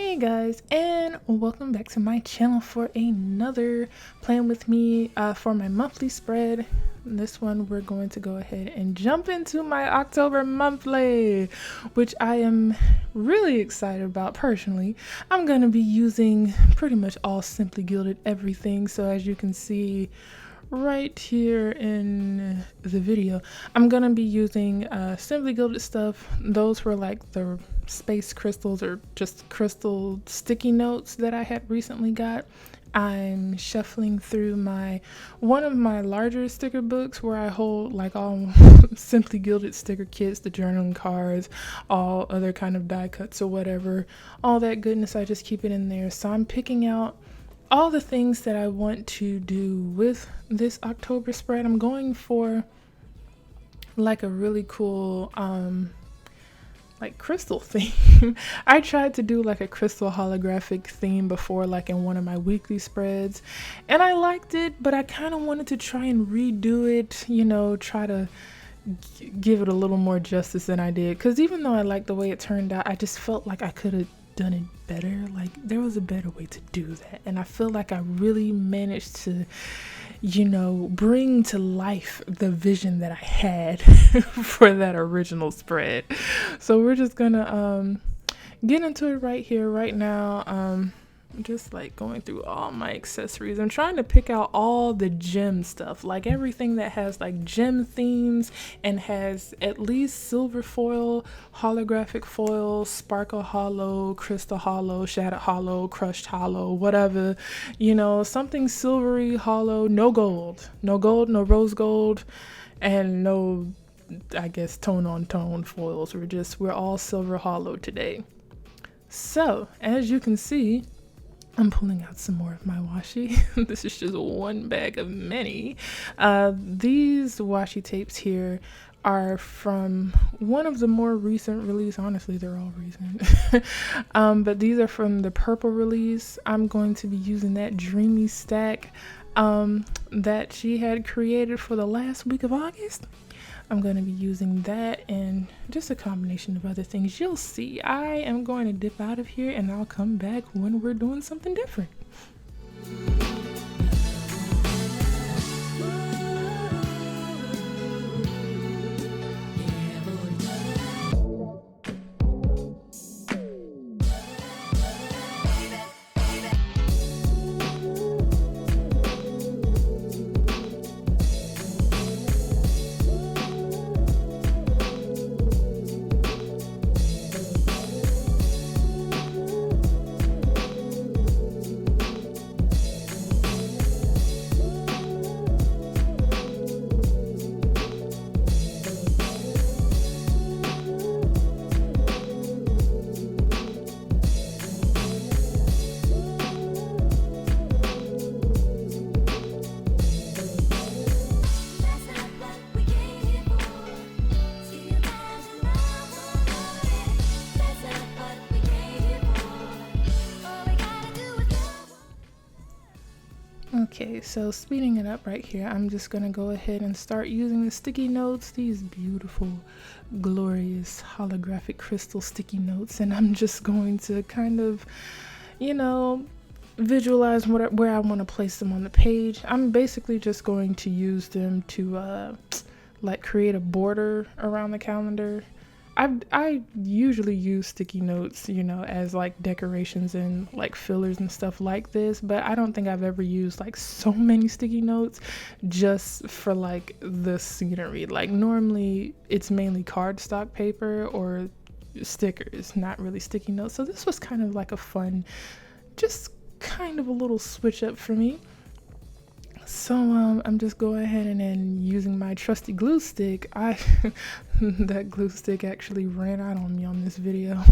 Hey guys, and welcome back to my channel for another plan with me for my monthly spread. This one we're going to go ahead and jump into my October monthly, which I am really excited about personally. I'm going to be using pretty much all Simply Gilded everything, so as you can see right here in the video, I'm gonna be using Simply Gilded stuff. Those were like the space crystals or just crystal sticky notes that I had recently got. I'm shuffling through one of my larger sticker books where I hold like all Simply Gilded sticker kits, the journaling cards, all other kind of die cuts or whatever, all that goodness. I just keep it in there. So I'm picking out all the things that I want to do with this October spread. I'm going for like a really cool like crystal theme. I tried to do like a crystal holographic theme before, like in one of my weekly spreads, and I liked it, but I kind of wanted to try and redo it, you know, try to give it a little more justice than I did, because even though I liked the way it turned out, I just felt like I could have done it better. Like there was a better way to do that, and I feel like I really managed to, you know, bring to life the vision that I had for that original spread. So we're just gonna get into it right here right now. I'm just like going through all my accessories. I'm trying to pick out all the gem stuff, like everything that has like gem themes and has at least silver foil, holographic foil, sparkle hollow, crystal hollow, shattered hollow, crushed hollow, whatever, you know, something silvery hollow. No gold, no rose gold, and no, I guess, tone on tone foils. We're all silver hollow today. So as you can see, I'm pulling out some more of my washi. This is just one bag of many. These washi tapes here are from one of the more recent release. Honestly, they're all recent. But these are from the purple release. I'm going to be using that dreamy stack that she had created for the last week of August. I'm going to be using that and just a combination of other things. You'll see. I am going to dip out of here and I'll come back when we're doing something different. Okay, so speeding it up right here, I'm just going to go ahead and start using the sticky notes, these beautiful, glorious, holographic crystal sticky notes, and I'm just going to kind of, you know, visualize where I want to place them on the page. I'm basically just going to use them to like create a border around the calendar. I usually use sticky notes, you know, as like decorations and like fillers and stuff like this, but I don't think I've ever used like so many sticky notes just for like the scenery. Like normally it's mainly cardstock paper or stickers, not really sticky notes. So this was kind of like a fun, just kind of a little switch up for me. So I'm just going ahead and then using my trusty glue stick. That glue stick actually ran out on me on this video.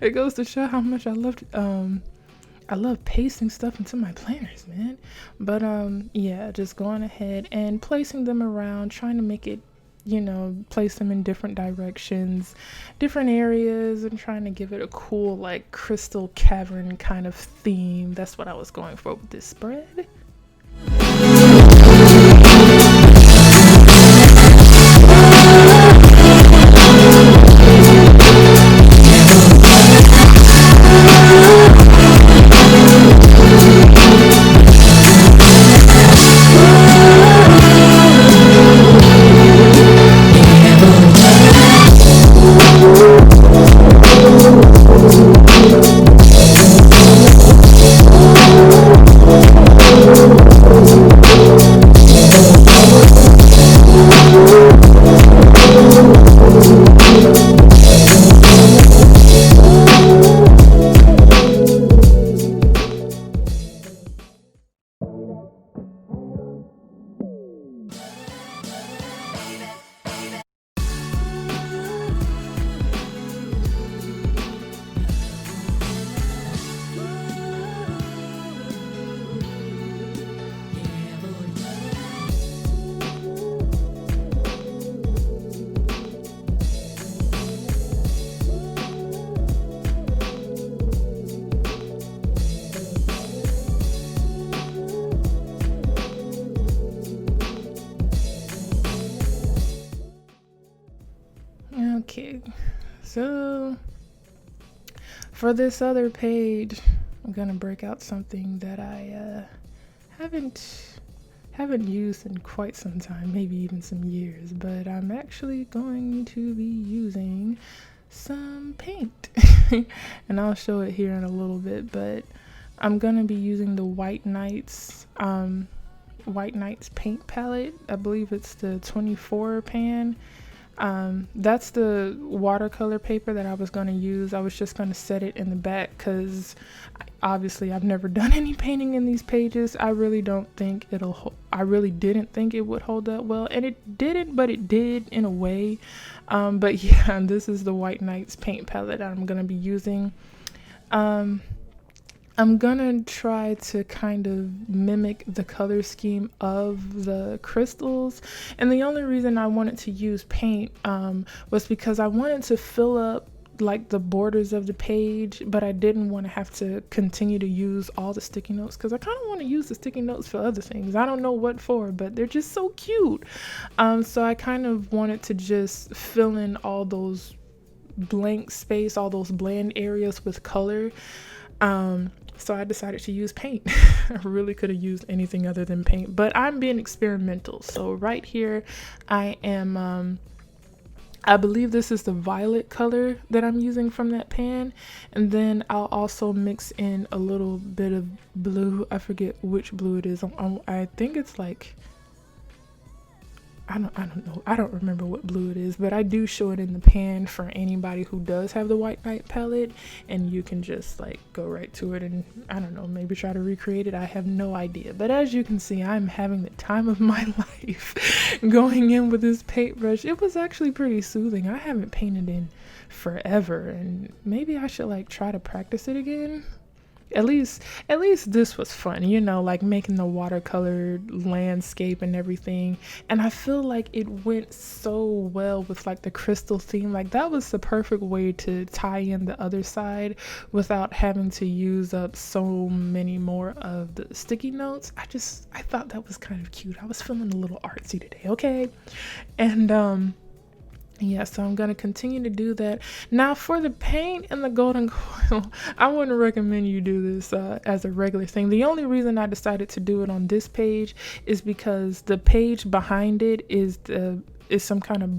It goes to show how much I love pasting stuff into my planners, man. But yeah, just going ahead and placing them around, trying to make it, you know, place them in different directions, different areas, and trying to give it a cool like crystal cavern kind of theme. That's what I was going for with this spread. So for this other page, I'm gonna break out something that I haven't used in quite some time, maybe even some years, but I'm actually going to be using some paint. And I'll show it here in a little bit, but I'm gonna be using the White Nights paint palette. I believe it's the 24 pan. That's the watercolor paper that I was going to use. I was just going to set it in the back because obviously I've never done any painting in these pages. I really didn't think it would hold up well, and it didn't, but it did in a way. But yeah, this is the White Nights paint palette I'm going to be using. I'm gonna try to kind of mimic the color scheme of the crystals, and the only reason I wanted to use paint was because I wanted to fill up like the borders of the page, but I didn't want to have to continue to use all the sticky notes because I kind of want to use the sticky notes for other things. I don't know what for, but they're just so cute. So I kind of wanted to just fill in all those blank space, all those bland areas with color. So I decided to use paint. I really could have used anything other than paint, but I'm being experimental. So right here, I am, I believe this is the violet color that I'm using from that pan. And then I'll also mix in a little bit of blue. I forget which blue it is. I think it's like, I don't know. I don't remember what blue it is, but I do show it in the pan for anybody who does have the White Night palette, and you can just like go right to it and I don't know, maybe try to recreate it. I have no idea. But as you can see, I'm having the time of my life going in with this paintbrush. It was actually pretty soothing. I haven't painted in forever, and maybe I should like try to practice it again. At least this was fun, you know, like making the watercolor landscape and everything. And I feel like it went so well with like the crystal theme. Like that was the perfect way to tie in the other side without having to use up so many more of the sticky notes. I thought that was kind of cute. I was feeling a little artsy today, okay? And yeah, so I'm going to continue to do that. Now for the paint and the golden coil, I wouldn't recommend you do this as a regular thing. The only reason I decided to do it on this page is because the page behind it is some kind of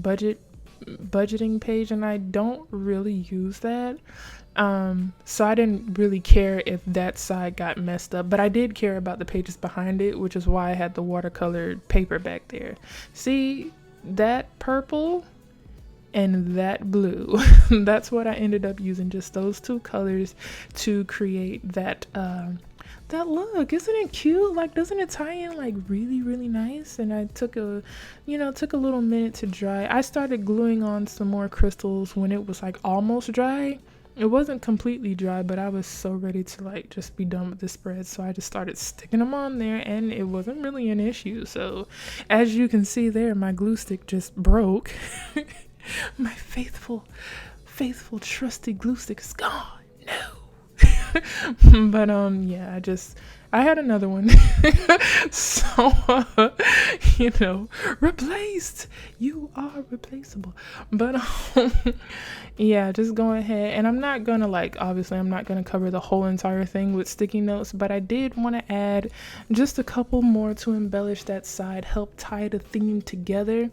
budgeting page, and I don't really use that. So I didn't really care if that side got messed up, but I did care about the pages behind it, which is why I had the watercolored paper back there. See that purple and that blue? That's what I ended up using, just those two colors to create that that look. Isn't it cute? Like, doesn't it tie in like really, really nice? And I took a little minute to dry. I started gluing on some more crystals when it was like almost dry. It wasn't completely dry, but I was so ready to like just be done with the spread. So I just started sticking them on there, and it wasn't really an issue. So as you can see there, my glue stick just broke. My faithful, trusty glue stick is gone. No. But yeah, I had another one. So replaced. You are replaceable. But yeah, just go ahead. And I'm not gonna obviously I'm not gonna cover the whole entire thing with sticky notes, but I did want to add just a couple more to embellish that side, help tie the theme together.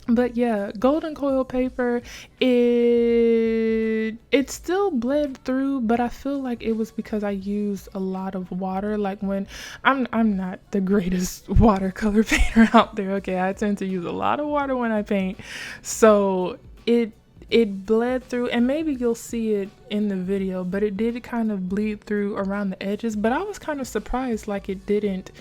But yeah, golden coil paper, it still bled through, but I feel like it was because I used a lot of water. Like when I'm not the greatest watercolor painter out there, okay? I tend to use a lot of water when I paint. So it bled through, and maybe you'll see it in the video, but it did kind of bleed through around the edges. But I was kind of surprised like it didn't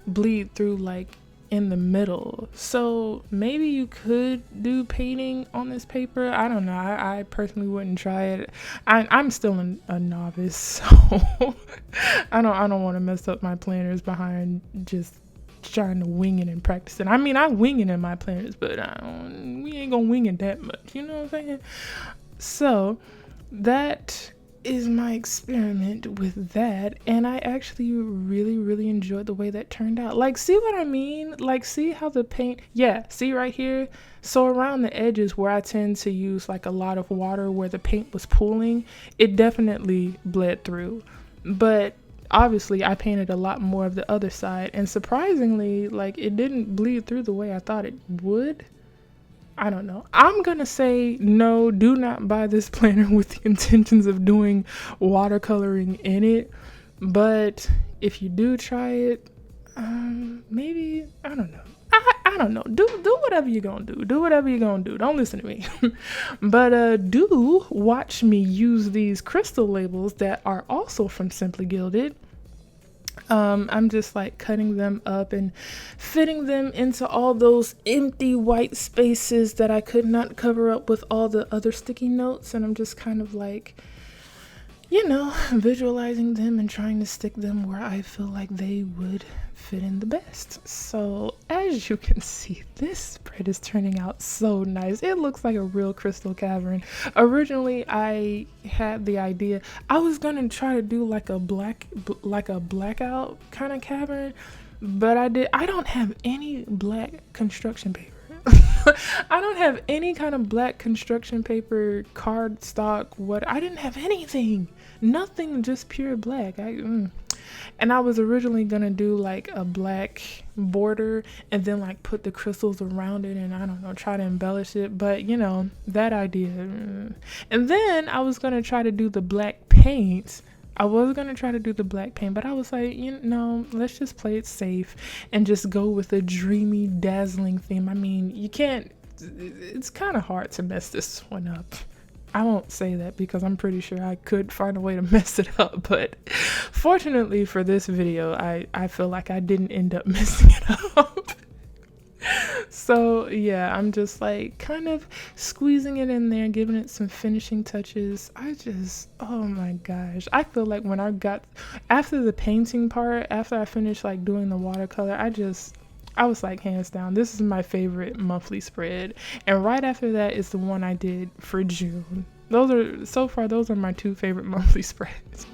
bleed through like in the middle. So maybe you could do painting on this paper. I don't know. I personally wouldn't try it. I'm still a novice, so I don't want to mess up my planners behind just trying to wing it and practice it. I mean, I wing it in my planners, but we ain't gonna wing it that much. You know what I'm saying? So that is my experiment with that, and I actually really enjoyed the way that turned out. Like, see what I mean? Like, see how the paint, yeah, see right here? So around the edges where I tend to use like a lot of water where the paint was pooling, it definitely bled through. But obviously I painted a lot more of the other side, and surprisingly, like, it didn't bleed through the way I thought it would. I don't know. I'm gonna say no, do not buy this planner with the intentions of doing watercoloring in it. But if you do try it, maybe, I don't know. I don't know. Do whatever you're gonna do. Do whatever you're gonna do. Don't listen to me. But do watch me use these crystal labels that are also from Simply Gilded. I'm just like cutting them up and fitting them into all those empty white spaces that I could not cover up with all the other sticky notes. And I'm just kind of like, you know, visualizing them and trying to stick them where I feel like they would fit in the best. So as you can see, this spread is turning out so nice. It looks like a real crystal cavern. Originally, I had the idea I was gonna try to do like a blackout kind of cavern, but I don't have any black construction paper. I don't have any kind of black construction paper, cardstock, I didn't have anything. Nothing, just pure black. And I was originally gonna do like a black border and then like put the crystals around it and I don't know, try to embellish it, but you know, that idea. And then I was gonna try to do the black paint. But I was like, you know, let's just play it safe and just go with a dreamy, dazzling theme. I mean, it's kind of hard to mess this one up. I won't say that because I'm pretty sure I could find a way to mess it up, but fortunately for this video, I feel like I didn't end up messing it up. So yeah, I'm just like kind of squeezing it in there, giving it some finishing touches. Oh my gosh. I feel like when after the painting part, after I finished like doing the watercolor, I was like, hands down, this is my favorite monthly spread. And right after that is the one I did for June. Those are my two favorite monthly spreads.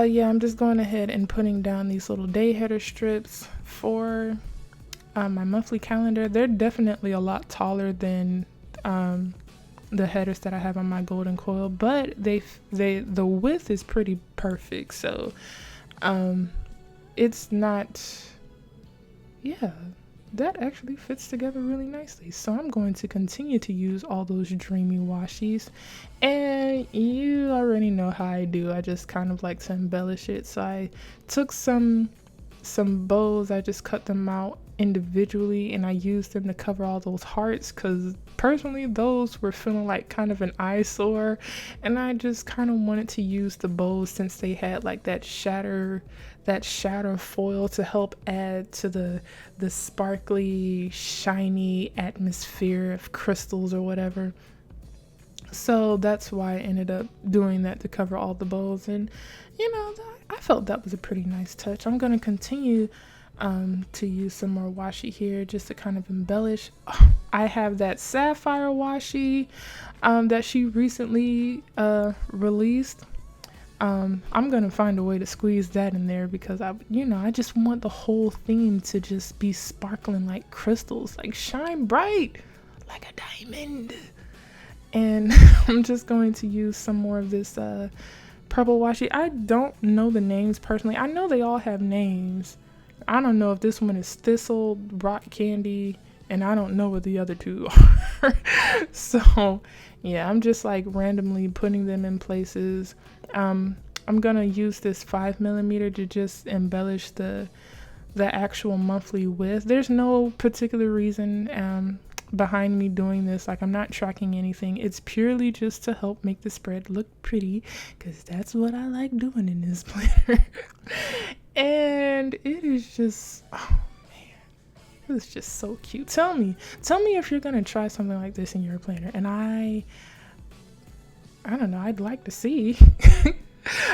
Yeah, I'm just going ahead and putting down these little day header strips for my monthly calendar. They're definitely a lot taller than the headers that I have on my golden coil, but the width is pretty perfect. So it's not, yeah, that actually fits together really nicely. So I'm going to continue to use all those dreamy washies, and you already know how I do. I just kind of like to embellish it. So I took some bows, I just cut them out individually and I used them to cover all those hearts, because personally those were feeling like kind of an eyesore, and I just kind of wanted to use the bows since they had like that shatter foil to help add to the sparkly, shiny atmosphere of crystals or whatever. So that's why I ended up doing that, to cover all the bows. And you know, I felt that was a pretty nice touch. I'm going to continue to use some more washi here just to kind of embellish. I have that sapphire washi that she recently released. I'm gonna find a way to squeeze that in there because I just want the whole theme to just be sparkling like crystals, like shine bright like a diamond. And I'm just going to use some more of this purple washi. I don't know the names personally. I know they all have names. I don't know if this one is Thistle, Rock Candy, and I don't know what the other two are. So yeah, I'm just like randomly putting them in places. I'm gonna use this 5mm to just embellish the actual monthly with. There's no particular reason behind me doing this. Like, I'm not tracking anything. It's purely just to help make the spread look pretty, because that's what I like doing in this planner. And it is just, oh man, it's just so cute. Tell me if you're gonna try something like this in your planner. And I don't know, I'd like to see.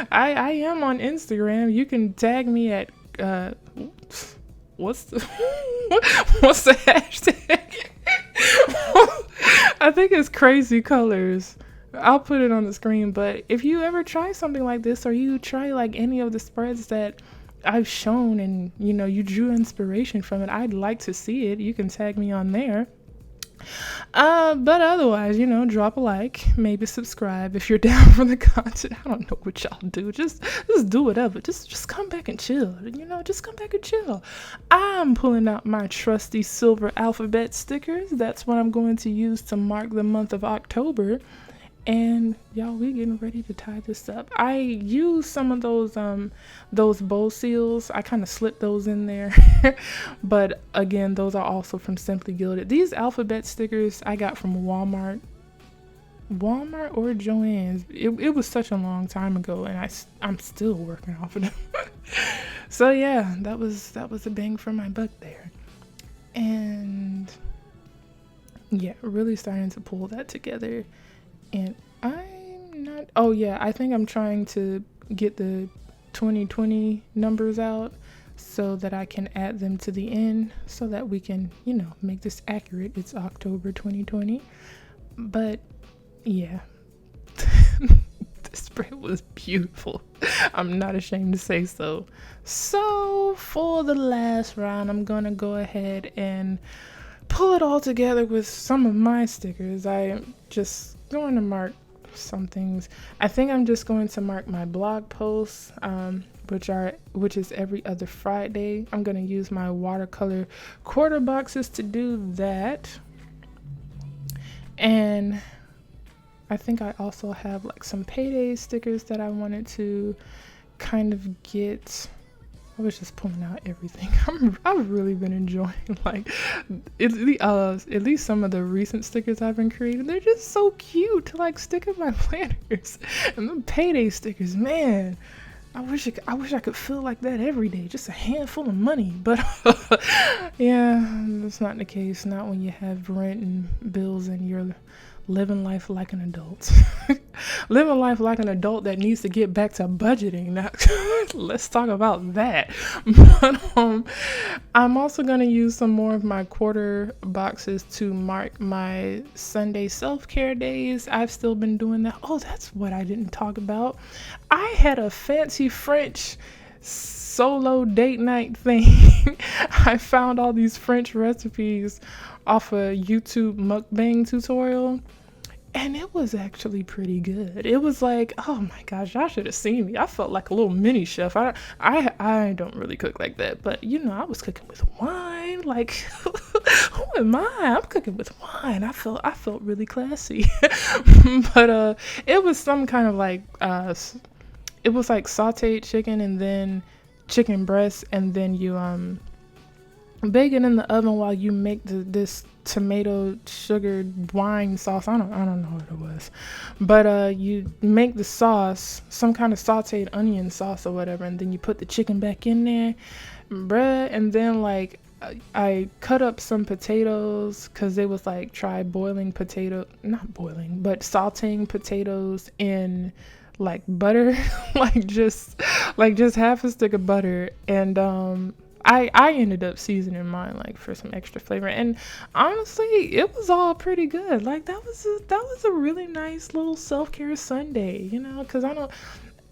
I am on Instagram. You can tag me at what's the hashtag? I think it's Kraizy colors. I'll put it on the screen. But if you ever try something like this, or you try like any of the spreads that I've shown and you drew inspiration from it, I'd like to see it. You can tag me on there. But otherwise, drop a like, maybe subscribe if you're down for the content. I don't know what y'all do. Just do whatever. Just come back and chill. Just come back and chill. I'm pulling out my trusty silver alphabet stickers. That's what I'm going to use to mark the month of October. And y'all, we getting ready to tie this up. I use some of those bow seals. I kind of slipped those in there. But again, those are also from Simply Gilded. These alphabet stickers I got from Walmart or Joann's. It was such a long time ago, and I'm still working off of them. So yeah, that was a bang for my buck there. And yeah, really starting to pull that together. And I think I'm trying to get the 2020 numbers out so that I can add them to the end so that we can, make this accurate. It's October 2020. But yeah, the spread was beautiful. I'm not ashamed to say so. So for the last round, I'm gonna go ahead and pull it all together with some of my stickers. I just going to mark some things. I think I'm just going to mark my blog posts, which is every other Friday. I'm going to use my watercolor quarter boxes to do that. And I think I also have like some payday stickers that I wanted to kind of get. I was just pulling out everything. I've really been enjoying at least some of the recent stickers I've been creating. They're just so cute to like stick in my planners. And the payday stickers, man, I wish I could feel like that every day. Just a handful of money. But yeah, that's not the case. Not when you have rent and bills and you're living life like an adult. Living life like an adult that needs to get back to budgeting. Now, let's talk about that. But I'm also going to use some more of my quarter boxes to mark my Sunday self-care days. I've still been doing that. Oh, that's what I didn't talk about. I had a fancy French solo date night thing. I found all these French recipes off a YouTube mukbang tutorial, and it was actually pretty good. It was like, oh my gosh, y'all should have seen me. I felt like a little mini chef. I don't really cook like that, but I was cooking with wine. Like, who am I? I'm cooking with wine. I felt really classy. But it was some kind of like it was like sauteed chicken and then chicken breast, and then you bake it in the oven while you make this tomato sugared wine sauce. I don't know what it was, but you make the sauce, some kind of sauteed onion sauce or whatever, and then you put the chicken back in there, bruh. And then like I cut up some potatoes, because they was like, try sauteing potatoes in like butter, like just half a stick of butter. And I ended up seasoning mine like for some extra flavor, and honestly, it was all pretty good. Like that was a really nice little self-care Sunday, because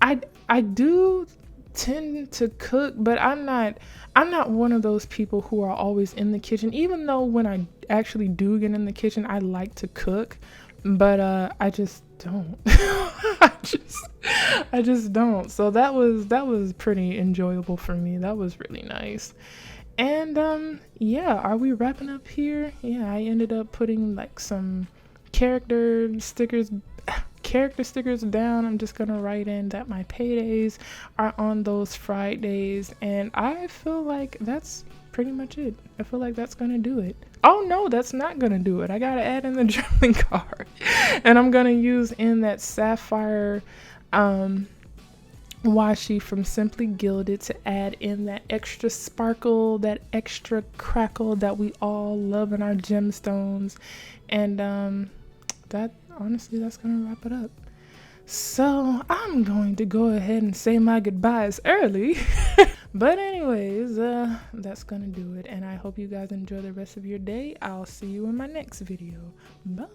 I do tend to cook, but I'm not one of those people who are always in the kitchen, even though when I actually do get in the kitchen, I like to cook, but I just don't. I just don't. So that was pretty enjoyable for me. That was really nice. And yeah, are we wrapping up here? Yeah, I ended up putting like some character stickers down. I'm just gonna write in that my paydays are on those Fridays, and I feel like that's pretty much it. I feel like that's gonna do it. Oh no, that's not gonna do it. I gotta add in the journaling card, and I'm gonna use in that sapphire washi from Simply Gilded to add in that extra sparkle, that extra crackle that we all love in our gemstones. And that honestly, that's gonna wrap it up. So I'm going to go ahead and say my goodbyes early. But anyways, that's gonna do it, and I hope you guys enjoy the rest of your day. I'll see you in my next video. Bye.